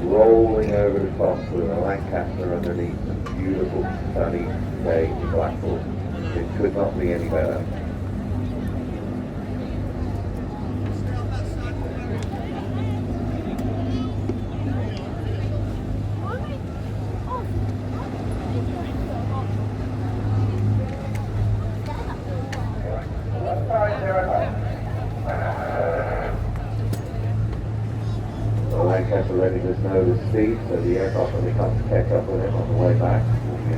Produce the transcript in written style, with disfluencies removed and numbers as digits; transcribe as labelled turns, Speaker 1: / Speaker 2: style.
Speaker 1: rolling over the top with a Lancaster underneath, a beautiful sunny day in Blackpool. It could not be any better. The Lancaster letting us know the speed, so the aircraft when they come to catch up with him on the way back will be